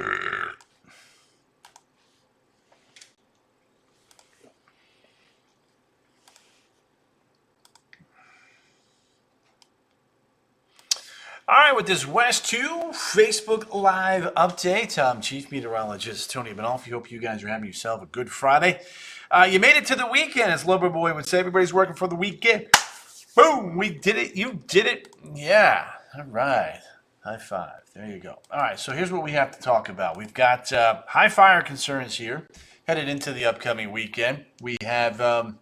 All right, with this West 2 Facebook Live update, I'm Chief Meteorologist Tony Benolfi. Hope you guys are having yourself a good Friday. You made it to the weekend, as Lover Boy would say. Everybody's working for the weekend. Boom, we did it. You did it. Yeah, all right. High five. There you go. All right, so here's what we have to talk about. We've got high fire concerns here headed into the upcoming weekend. We have an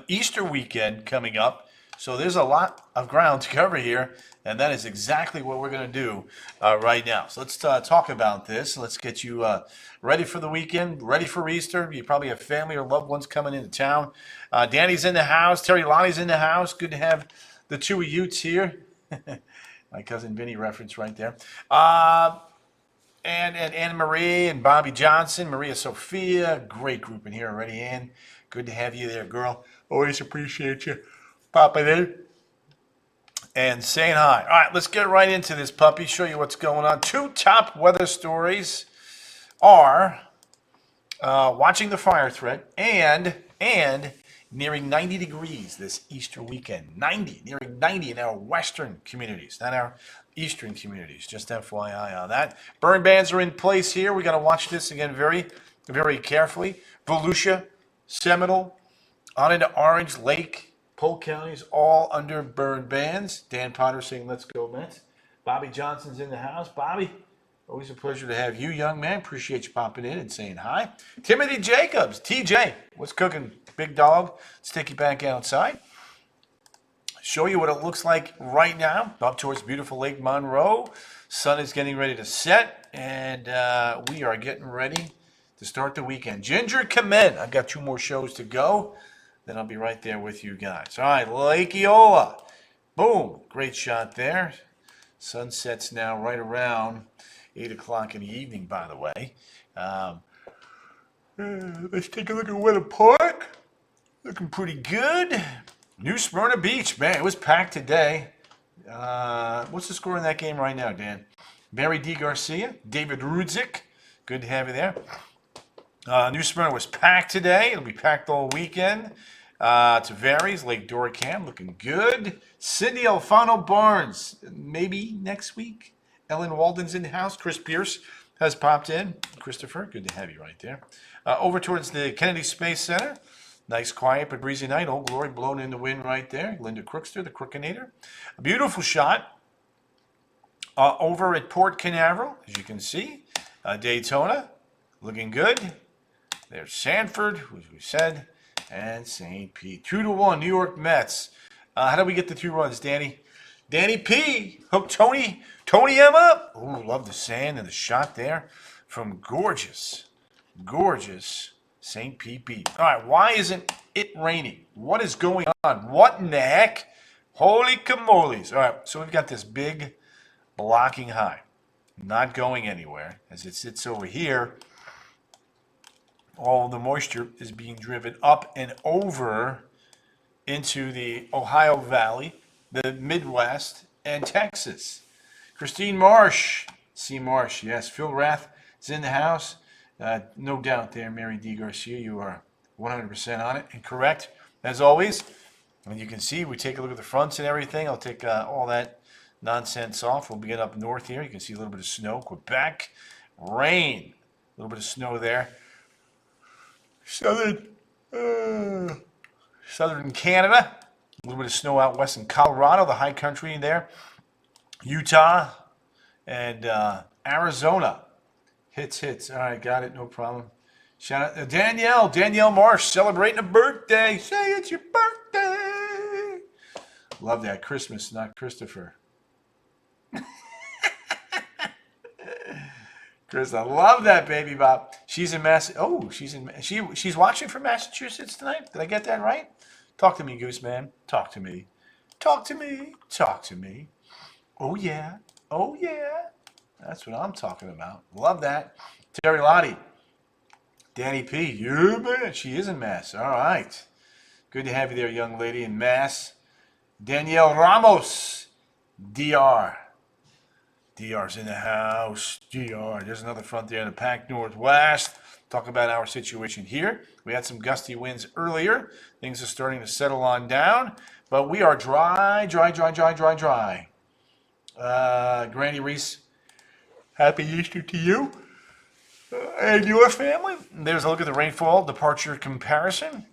Easter weekend coming up. So there's a lot of ground to cover here, and that is exactly what we're going to do right now. So let's talk about this. Let's get you ready for the weekend, ready for Easter. You probably have family or loved ones coming into town. Danny's in the house. Terry Lonnie's in the house. Good to have the two of Utes here. My cousin Vinny reference right there. And Anna Marie and Bobby Johnson, Maria Sophia, great group in here already in. Good to have you there, girl. Always appreciate you popping in and saying hi. All right, let's get right into this puppy, show you what's going on. Two top weather stories are watching the fire threat and nearing 90 degrees this Easter weekend. Nearing 90 in our western communities, not our eastern communities. Just FYI on that. Burn bans are in place here. We got to watch this again very, very carefully. Volusia, Seminole, on into Orange Lake, Polk counties, all under burn bans. Dan Potter saying, let's go, Mets. Bobby Johnson's in the house. Bobby, always a pleasure to have you, young man. Appreciate you popping in and saying hi. Timothy Jacobs, TJ, what's cooking, big dog? Let's take you back outside. Show you what it looks like right now up towards beautiful Lake Monroe. Sun is getting ready to set, and we are getting ready to start the weekend. Ginger Kamen, I've got 2 more shows to go. Then I'll be right there with you guys. All right, Lake Eola. Boom. Great shot there. Sunset's now right around 8 o'clock in the evening, by the way. Let's take a look at Weather Park. Looking pretty good. New Smyrna Beach. Man, it was packed today. What's the score in that game right now, Dan? Mary D. Garcia. David Rudzik. Good to have you there. New Smyrna was packed today. It'll be packed all weekend. Tavares, Lake Doricam, looking good. Sydney Alfano Barnes, maybe next week. Ellen Walden's in the house. Chris Pierce has popped in. Christopher, good to have you right there. Over towards the Kennedy Space Center. Nice, quiet, but breezy night. Old Glory blown in the wind right there. Linda Crookster, the Crookinator. A beautiful shot over at Port Canaveral, as you can see. Daytona, looking good. There's Sanford, as we said, and St. Pete. 2-1, New York Mets. How do we get the 2 runs, Danny? Danny P. hooked Tony M up. Ooh, love the sand and the shot there from gorgeous St. Pete Beach. All right, why isn't it raining? What is going on? What in the heck? Holy camoles. All right, so we've got this big blocking high. Not going anywhere as it sits over here. All the moisture is being driven up and over into the Ohio Valley, the Midwest, and Texas. Christine Marsh, C. Marsh, yes. Phil Rath is in the house. No doubt there, Mary D. Garcia, you are 100% on it and correct, as always. And you can see, we take a look at the fronts and everything. I'll take all that nonsense off. We'll get up north here. You can see a little bit of snow. Quebec, rain, a little bit of snow there. Southern Canada, a little bit of snow out west in Colorado, the high country in there. Utah and Arizona. Hits. All right, got it, no problem. Shout out to Danielle Marsh, celebrating a birthday. Say it's your birthday. Love that. Christmas, not Christopher. Chris, I love that, baby Bob. She's in she's watching from Massachusetts tonight. Did I get that right? Talk to me, Goose Man. Talk to me. Talk to me. Talk to me. Oh yeah. Oh yeah. That's what I'm talking about. Love that. Terry Lottie. Danny P. Yeah, man. She is in Mass. All right. Good to have you there, young lady in Mass. Danielle Ramos. DR. DR's in the house. DR, there's another front there in the Pac Northwest. Talk about our situation here. We had some gusty winds earlier. Things are starting to settle on down, but we are dry. Granny Reese, happy Easter to you and your family. There's a look at the rainfall departure comparison.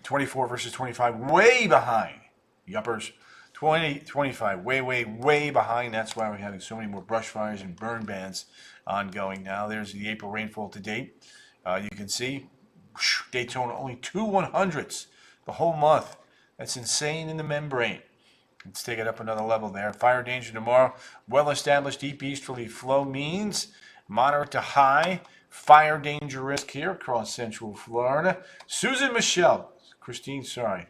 24 versus 25, way behind. The uppers, 20, 25, way behind. That's why we're having so many more brush fires and burn bans ongoing now. There's the April rainfall to date. You can see Daytona only 2 100ths the whole month. That's insane in the membrane. Let's take it up another level there. Fire danger tomorrow. Well-established deep easterly flow means moderate to high. Fire danger risk here across central Florida. Susan Michelle. Christine, sorry.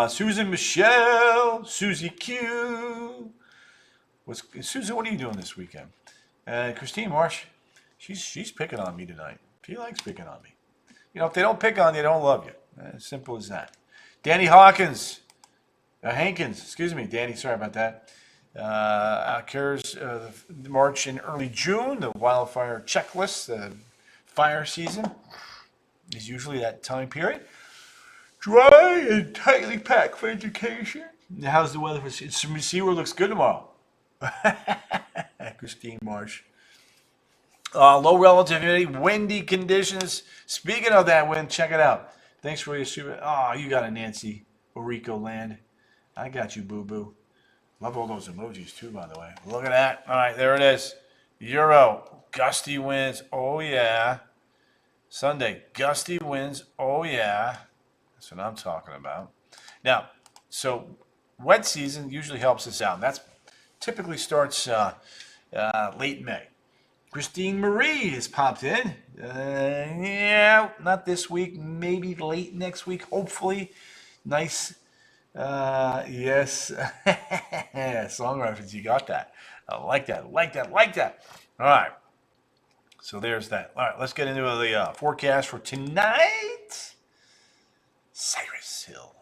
Susan Michelle. Susie Q. Susan, what are you doing this weekend? Christine Marsh. She's picking on me tonight. She likes picking on me. You know, if they don't pick on you, they don't love you. As simple as that. Danny Hawkins. Hankins, excuse me, Danny, sorry about that. Occurs March and early June, the wildfire checklist, the fire season is usually that time period. Dry and tightly packed for education. How's the weather for SeaWorld? Looks good tomorrow. Christine Marsh. Low relative humidity, windy conditions. Speaking of that wind, check it out. Thanks for your super. Oh, you got a Nancy Orico land. I got you, boo-boo. Love all those emojis, too, by the way. Look at that. All right, there it is. Euro. Gusty winds. Oh, yeah. Sunday. Gusty winds. Oh, yeah. That's what I'm talking about. Now, so wet season usually helps us out. That's typically starts late May. Christine Marie has popped in. Yeah, not this week. Maybe late next week, hopefully. Nice. Yes. Song reference, you got that. I like that. All right. So there's that. All right, let's get into the forecast for tonight. Cyrus Hill.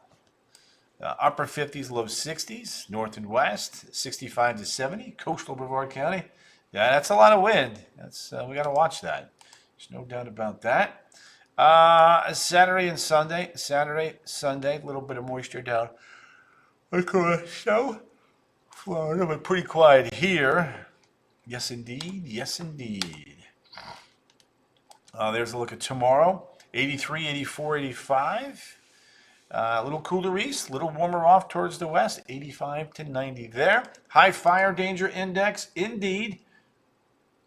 Upper 50s, low 60s, north and west, 65 to 70, coastal Brevard County. Yeah, that's a lot of wind. That's we got to watch that. There's no doubt about that. Saturday and Sunday. Saturday, Sunday, a little bit of moisture down across South Florida, but pretty quiet here. Yes, indeed. Yes, indeed. There's a look at tomorrow. 83, 84, 85. A little cooler east, a little warmer off towards the west. 85 to 90 there. High fire danger index, indeed.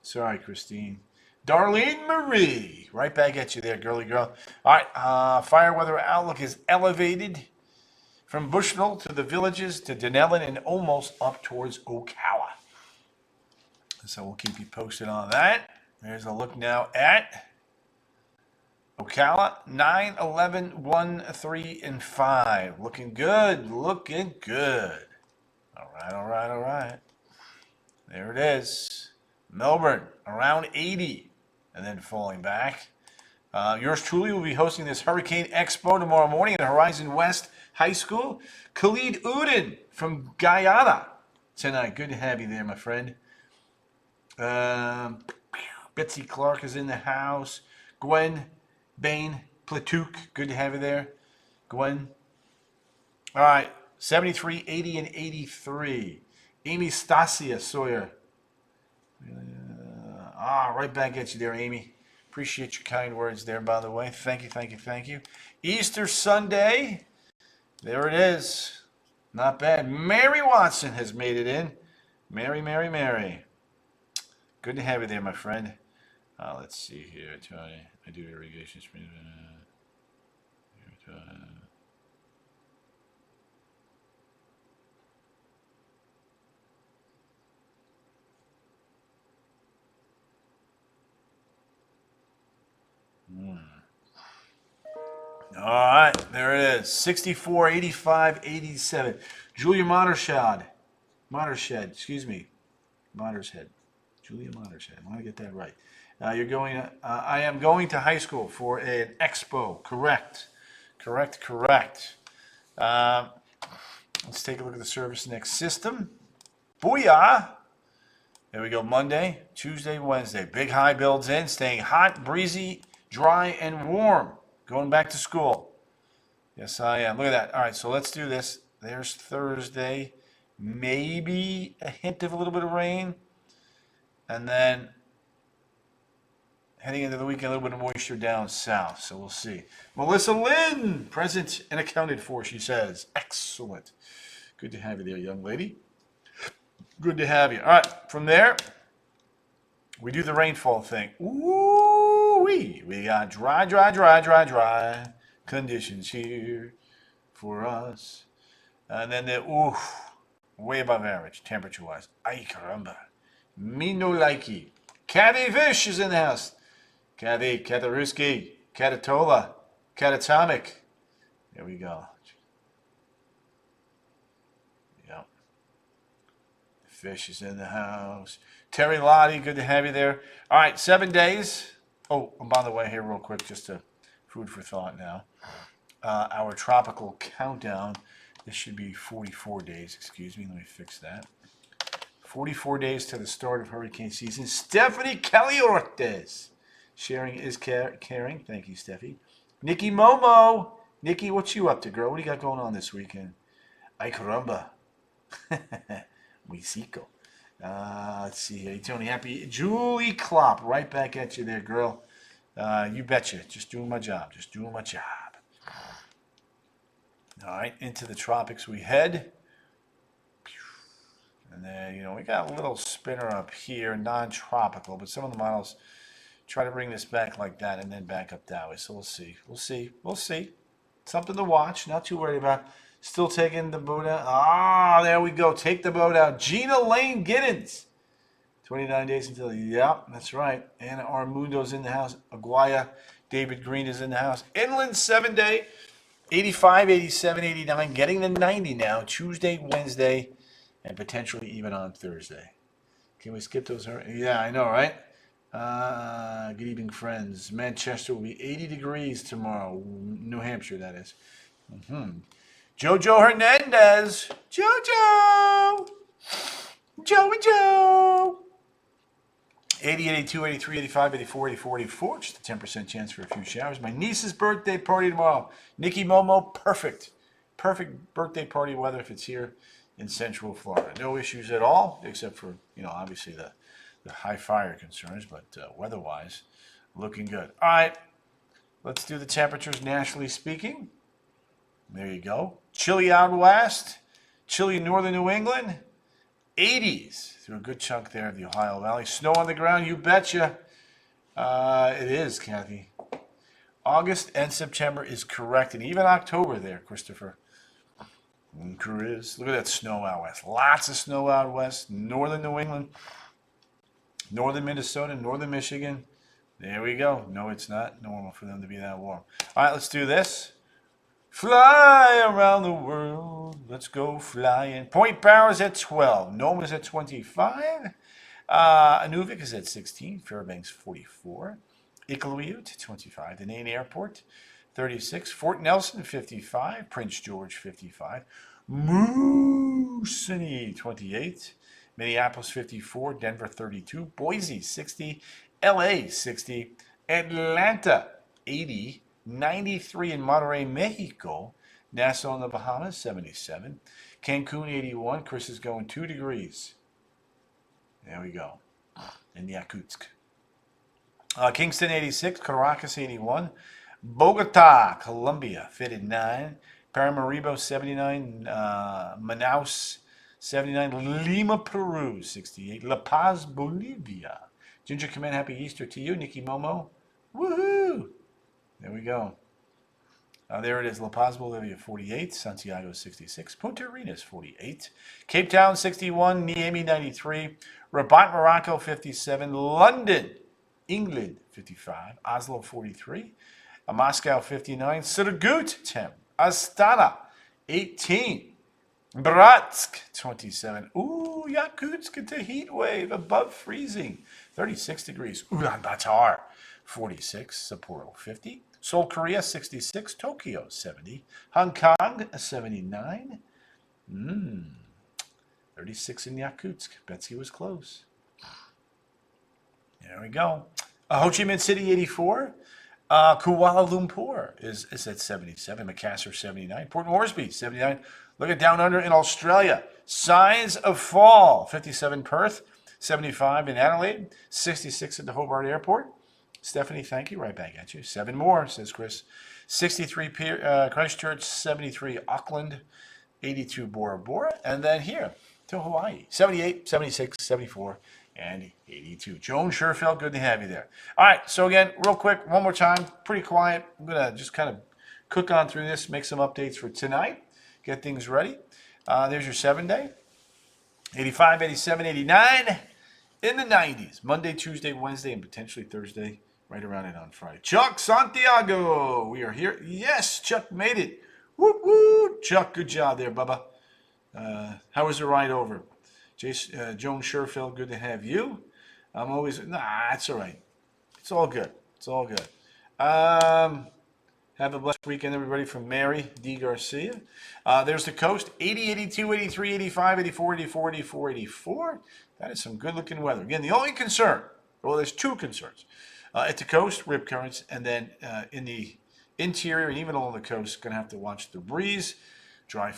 Sorry, Christine. Darlene Marie, right back at you there, girly girl. All right, fire weather outlook is elevated from Bushnell to the Villages to Denellen and almost up towards Ocala. So we'll keep you posted on that. There's a look now at Ocala, 9, 11, 1, 3, and 5. Looking good, looking good. All right. There it is. Melbourne, around 80. And then falling back. Yours truly will be hosting this Hurricane Expo tomorrow morning at Horizon West High School. Khalid Udin from Guyana tonight. Good to have you there, my friend. Betsy Clark is in the house. Gwen Bain Platook, good to have you there. Gwen. All right, 73, 80, and 83. Amy Stasia Sawyer. Right back at you there, Amy. Appreciate your kind words there, by the way. Thank you. Easter Sunday. There it is. Not bad. Mary Watson has made it in. Mary. Good to have you there, my friend. Let's see here. I do irrigation. All right, there it is. 64, 85, 87. Julia Mothershed, excuse me. Julia Mothershed. I want to get that right. You're going. I am going to high school for an expo. Correct. Let's take a look at the Service Next system. Booyah! There we go. Monday, Tuesday, Wednesday. Big high builds in, staying hot, breezy, dry, and warm. Going back to school. Yes, I am. Look at that. All right, so let's do this. There's Thursday. Maybe a hint of a little bit of rain. And then heading into the weekend, a little bit of moisture down south. So we'll see. Melissa Lynn, present and accounted for, she says. Excellent. Good to have you there, young lady. Good to have you. All right, from there, we do the rainfall thing. Ooh-wee. We got dry, dry, dry, dry, dry conditions here for us. And then the, way above average, temperature-wise. Ay, caramba. Me no likey. Catty Fish is in the house. Catty, Kataruski, Catatola, Catatomic. There we go. Yep. Fish is in the house. Terry Lottie, good to have you there. All right, 7 days. Oh, and by the way, here real quick, just a food for thought now. Our tropical countdown. This should be 44 days. Excuse me, let me fix that. 44 days to the start of hurricane season. Stephanie Kelly Ortiz. Sharing is caring. Thank you, Steffi. Nikki Momo. Nikki, what you up to, girl? What do you got going on this weekend? Ay caramba. Mexico. Let's see here. Tony, happy. Julie Klopp, right back at you there, girl. You betcha. Just doing my job. Just doing my job. All right, into the tropics we head. And then, we got a little spinner up here, non-tropical, but some of the models try to bring this back like that and then back up that way. So we'll see. We'll see. We'll see. Something to watch. Not too worried about. Still taking the boat out. There we go. Take the boat out. Gina Lane Giddens. 29 days until. Yeah, that's right. Anna Armundo's in the house. Aguaya. David Green is in the house. Inland 7 day. 85, 87, 89. Getting to 90 now. Tuesday, Wednesday, and potentially even on Thursday. Can we skip those? Yeah, I know, right? Good evening, friends. Manchester will be 80 degrees tomorrow. New Hampshire, that is. Jojo Hernandez. Jojo. Joey Joe. 80, 82, 83, 85, 84, 84, 84. Just a 10% chance for a few showers. My niece's birthday party tomorrow. Nikki Momo, perfect. Perfect birthday party weather if it's here in Central Florida. No issues at all, except for, obviously the high fire concerns, but weather-wise, looking good. All right, let's do the temperatures nationally speaking. There you go. Chilly out west, chilly northern New England, 80s through a good chunk there of the Ohio Valley. Snow on the ground, you betcha. It is, Kathy. August and September is correct, and even October there, Christopher. Chris, look at that snow out west. Lots of snow out west. Northern New England, northern Minnesota, northern Michigan. There we go. No, it's not normal for them to be that warm. All right, let's do this. Fly around the world. Let's go flying. Point Barrows at 12. Nome is at 25. Inuvik is at 16. Fairbanks 44. Iqaluit 25. The Nain Airport 36. Fort Nelson 55. Prince George 55. Moosonee 28. Minneapolis 54. Denver 32. Boise 60. LA 60. Atlanta 80. 93 in Monterrey, Mexico. Nassau in the Bahamas, 77. Cancun, 81. Chris is going 2 degrees. There we go. In Yakutsk. Kingston, 86. Caracas, 81. Bogota, Colombia, fitted 9. Paramaribo, 79. Manaus, 79. Lima, Peru, 68. La Paz, Bolivia. Ginger, come in. Happy Easter to you. Nikki Momo. Woohoo! There we go. There it is. La Paz, Bolivia, 48. Santiago, 66. Punta Arenas, 48. Cape Town, 61. Niamey, 93. Rabat, Morocco, 57. London, England, 55. Oslo, 43. Moscow, 59. Surgut, 10. Astana, 18. Bratsk, 27. Ooh, Yakutsk, it's a heat wave above freezing. 36 degrees. Ulaanbaatar, 46. Sapporo, 50. Seoul, Korea, 66. Tokyo, 70. Hong Kong, 79. 36 in Yakutsk. Betsy was close. There we go. Ho Chi Minh City, 84. Kuala Lumpur is at 77. Makassar, 79. Port Moresby, 79. Look at Down Under in Australia. Signs of Fall, 57. Perth, 75 in Adelaide, 66 at the Hobart Airport. Stephanie, thank you. Right back at you. 7 more, says Chris. 63 Christchurch, 73 Auckland, 82 Bora Bora. And then here to Hawaii, 78, 76, 74, and 82. Joan Sherfield, good to have you there. All right, so again, real quick, one more time, pretty quiet. I'm going to just kind of cook on through this, make some updates for tonight, get things ready. There's your 7-day. 85, 87, 89 in the 90s. Monday, Tuesday, Wednesday, and potentially Thursday, right around it on Friday. Chuck Santiago, we are here. Yes, Chuck made it. Woo woo, Chuck, good job there, Bubba. How was the ride over? Joan Sherfield, good to have you. I'm always, it's all right. It's all good. It's all good. Have a blessed weekend, everybody, from Mary D. Garcia. There's the coast, 80, 82, 83, 85, 84, 84, 84, 84. That is some good-looking weather. Again, the only concern, well, there's two concerns. At the coast, rip currents, and then in the interior and even along the coast, going to have to watch the breeze, dry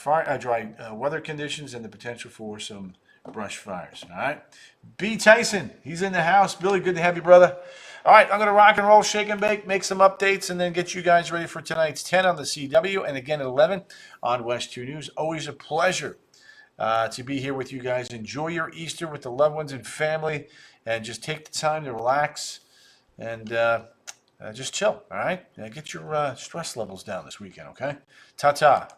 weather conditions, and the potential for some brush fires. All right. B. Tyson, he's in the house. Billy, good to have you, brother. All right, I'm going to rock and roll, shake and bake, make some updates, and then get you guys ready for tonight's 10 on the CW, and again at 11 on West 2 News. Always a pleasure to be here with you guys. Enjoy your Easter with the loved ones and family, and just take the time to relax and just chill, all right? Get your stress levels down this weekend, okay? Ta-ta.